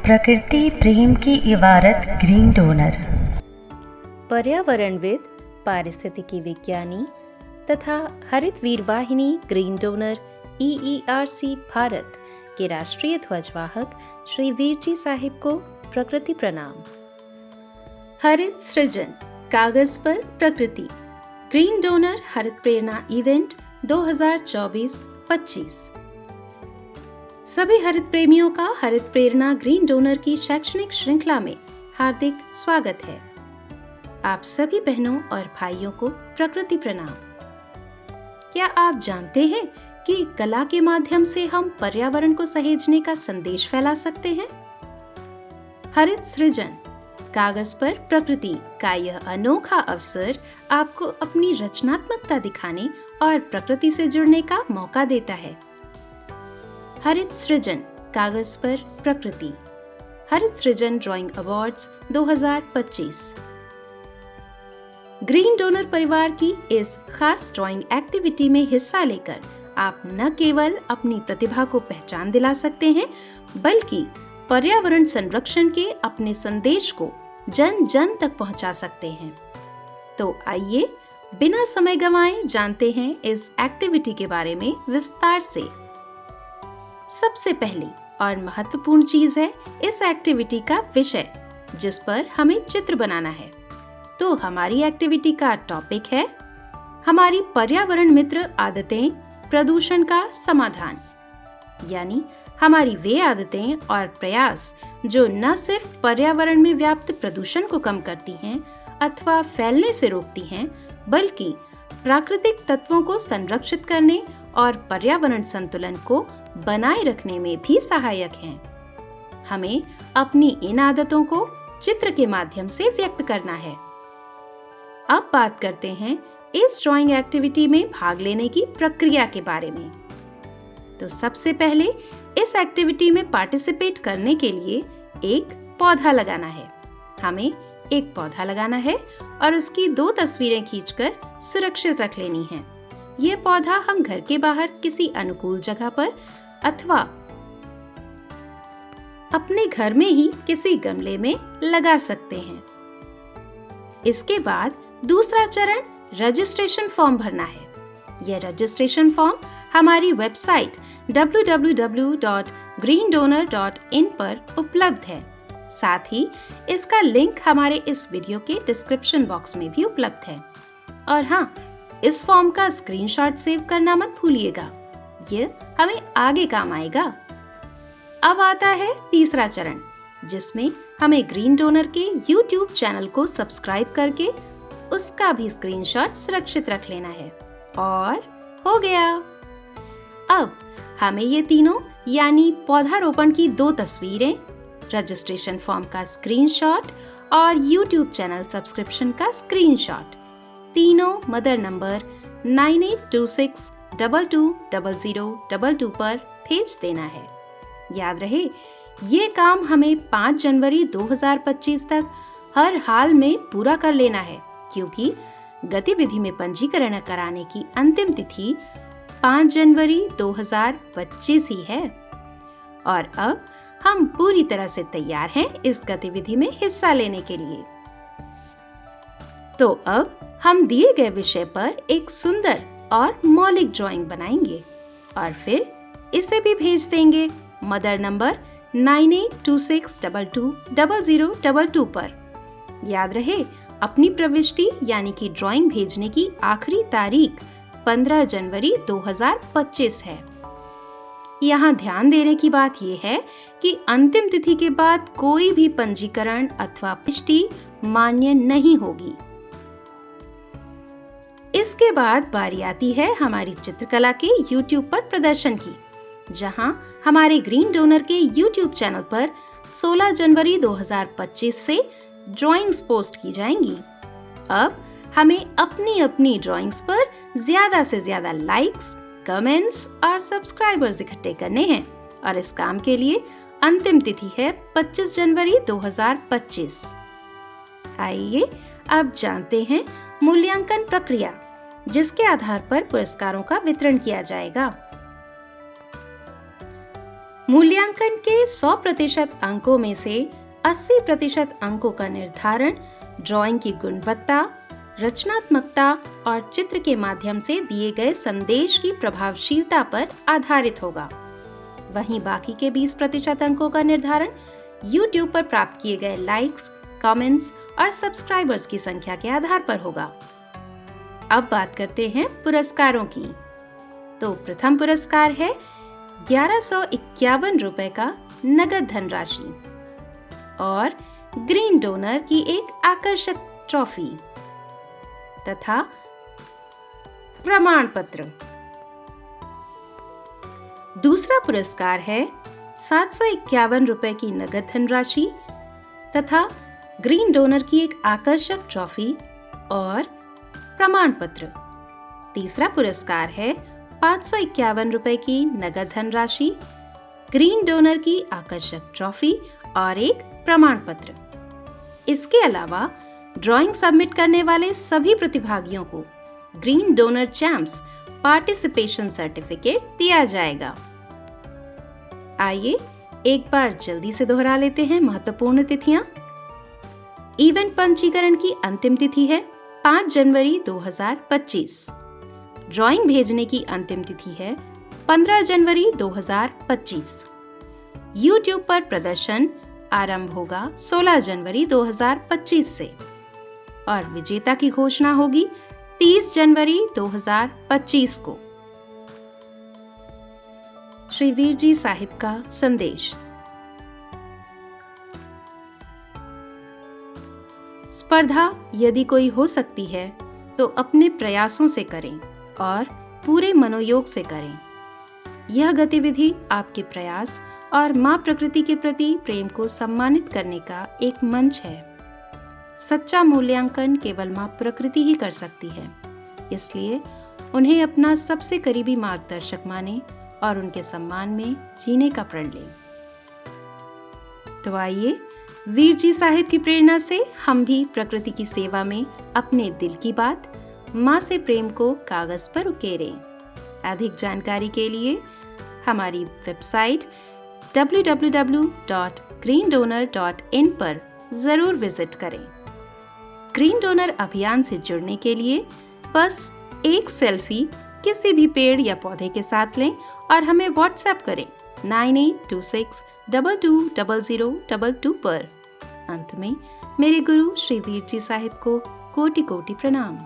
प्रकृति प्रेम की इबारत ग्रीन डोनर। पर्यावरणविद, पारिस्थितिकी विज्ञानी तथा हरित वीर वाहिनी ग्रीन डोनर EERC भारत के राष्ट्रीय ध्वजवाहक श्री वीरजी साहिब को प्रकृति प्रणाम। हरित सृजन, कागज पर प्रकृति, ग्रीन डोनर हरित प्रेरणा इवेंट 2024-25। सभी हरित प्रेमियों का हरित प्रेरणा ग्रीन डोनर की शैक्षणिक श्रृंखला में हार्दिक स्वागत है। आप सभी बहनों और भाइयों को प्रकृति प्रणाम। क्या आप जानते हैं कि कला के माध्यम से हम पर्यावरण को सहेजने का संदेश फैला सकते हैं? हरित सृजन, कागज पर प्रकृति का यह अनोखा अवसर आपको अपनी रचनात्मकता दिखाने और प्रकृति से जुड़ने का मौका देता है। हरित सृजन, कागज पर प्रकृति, हरित सृजन ड्राइंग अवार्ड्स 2025। ग्रीन डोनर परिवार की इस खास ड्राइंग एक्टिविटी में हिस्सा लेकर आप न केवल अपनी प्रतिभा को पहचान दिला सकते हैं, बल्कि पर्यावरण संरक्षण के अपने संदेश को जन जन तक पहुंचा सकते हैं। तो आइए बिना समय गंवाए जानते हैं इस एक्टिविटी के बारे में विस्तार से। सबसे पहली और महत्वपूर्ण चीज है इस एक्टिविटी का विषय, जिस पर हमें चित्र बनाना है। तो हमारी एक्टिविटी का टॉपिक है हमारी पर्यावरण मित्र आदतें, प्रदूषण का समाधान। यानी हमारी वे आदतें और प्रयास जो न सिर्फ पर्यावरण में व्याप्त प्रदूषण को कम करती हैं अथवा फैलने से रोकती हैं, बल्कि प्राकृतिक तत्वों को संरक्षित करने और पर्यावरण संतुलन को बनाए रखने में भी सहायक हैं। हमें अपनी इन आदतों को चित्र के माध्यम से व्यक्त करना है। अब बात करते हैं इस ड्राइंग एक्टिविटी में भाग लेने की प्रक्रिया के बारे में। तो सबसे पहले इस एक्टिविटी में पार्टिसिपेट करने के लिए एक पौधा लगाना है। हमें एक पौधा लगाना है और उसकी 2 तस्वीरें खींचकर सुरक्षित रख लेनी है। ये पौधा हम घर के बाहर किसी अनुकूल जगह पर अथवा अपने घर में ही किसी गमले में लगा सकते हैं। इसके बाद दूसरा चरण रजिस्ट्रेशन फॉर्म भरना है। यह रजिस्ट्रेशन फॉर्म हमारी वेबसाइट www.greendonor.in पर उपलब्ध है। साथ ही इसका लिंक हमारे इस वीडियो के डिस्क्रिप्शन बॉक्स में भी उपलब्ध है। और हाँ, इस फॉर्म का स्क्रीनशॉट सेव करना मत भूलिएगा, ये हमें आगे काम आएगा। अब आता है तीसरा चरण, जिसमें हमें ग्रीन डोनर के YouTube चैनल को सब्सक्राइब करके उसका भी स्क्रीनशॉट सुरक्षित रख लेना है। और हो गया। अब हमें ये तीनों यानी पौधारोपण की 2 तस्वीरें, रजिस्ट्रेशन फॉर्म का स्क्रीनशॉट और YouTube चैनल सब्सक्रिप्शन का स्क्रीनशॉट, तीनों मदर नंबर 9826220022 पर भेज देना है। याद रहे, ये काम हमें 5 जनवरी 2025 तक हर हाल में पूरा कर लेना है, क्योंकि गतिविधि में पंजीकरण कराने की अंतिम तिथि 5 जनवरी 2025 ही है। और अब हम पूरी तरह से तैयार हैं इस गतिविधि में हिस्सा लेने के लिए। तो अब हम दिए गए विषय पर एक सुंदर और मौलिक ड्राइंग बनाएंगे और फिर इसे भी भेज देंगे मदर नंबर 9826220022 पर। याद रहे, अपनी प्रविष्टि यानी कि ड्राइंग भेजने की आखिरी तारीख 15 जनवरी 2025 है। यहाँ ध्यान देने की बात यह है कि अंतिम तिथि के बाद कोई भी पंजीकरण अथवा पुष्टि मान्य नहीं होगी। इसके बाद बारी आती है हमारी चित्रकला के YouTube पर प्रदर्शन की, जहां हमारे ग्रीन डोनर के YouTube चैनल पर 16 जनवरी 2025 से ड्राइंग्स पोस्ट की जाएंगी। अब हमें अपनी अपनी ड्राइंग्स पर ज्यादा से ज्यादा लाइक्स, कमेंट्स और सब्सक्राइबर्स इकट्ठे करने हैं और इस काम के लिए अंतिम तिथि है 25 जनवरी 2025। आइए अब जानते हैं मूल्यांकन प्रक्रिया, जिसके आधार पर पुरस्कारों का वितरण किया जाएगा। मूल्यांकन के 100% अंकों में से 80% अंकों का निर्धारण ड्राइंग की गुणवत्ता, रचनात्मकता और चित्र के माध्यम से दिए गए संदेश की प्रभावशीलता पर आधारित होगा। वहीं बाकी के 20% अंकों का निर्धारण YouTube पर प्राप्त किए गए लाइक्स, कमेंट्स और सब्सक्राइबर्स की संख्या के आधार पर होगा। अब बात करते हैं पुरस्कारों की। तो प्रथम पुरस्कार है 1151 रुपए का नगद धनराशि और ग्रीन डोनर की एक आकर्षक ट्रॉफी तथा प्रमाण पत्र। दूसरा पुरस्कार है 751 रुपए की नगद धनराशि तथा ग्रीन डोनर की एक आकर्षक ट्रॉफी और प्रमाण पत्र। तीसरा पुरस्कार है 551 रुपए की नगद धनराशि, ग्रीन डोनर की आकर्षक ट्रॉफी और एक प्रमाण पत्र। इसके अलावा ड्राइंग सबमिट करने वाले सभी प्रतिभागियों को green donor champs participation certificate दिया जाएगा। आइए एक बार जल्दी से दोहरा लेते हैं महत्वपूर्ण तिथियां। इवेंट पंजीकरण की अंतिम तिथि है 5 जनवरी 2025। ड्राइंग भेजने की अंतिम तिथि है 15 जनवरी 2025। YouTube पर प्रदर्शन आरंभ होगा 16 जनवरी 2025 से और विजेता की घोषणा होगी 30 जनवरी 2025 को। श्री वीर जी साहिब का संदेश। स्पर्धा यदि कोई हो सकती है तो अपने प्रयासों से करें और पूरे मनोयोग से करें। यह गतिविधि आपके प्रयास और माँ प्रकृति के प्रति प्रेम को सम्मानित करने का एक मंच है। सच्चा मूल्यांकन केवल माँ प्रकृति ही कर सकती है, इसलिए उन्हें अपना सबसे करीबी मार्गदर्शक माने और उनके सम्मान में जीने का प्रण लें। तो आइए वीर जी साहिब की प्रेरणा से हम भी प्रकृति की सेवा में अपने दिल की बात, माँ से प्रेम को कागज पर उकेरें। अधिक जानकारी के लिए हमारी वेबसाइट www.greendonor.in पर जरूर विजिट करें। ग्रीन डोनर अभियान से जुड़ने के लिए बस एक सेल्फी किसी भी पेड़ या पौधे के साथ लें और हमें व्हाट्सएप करें 9826220022 पर। अंत में मेरे गुरु श्री वीर जी साहिब को कोटि कोटि प्रणाम।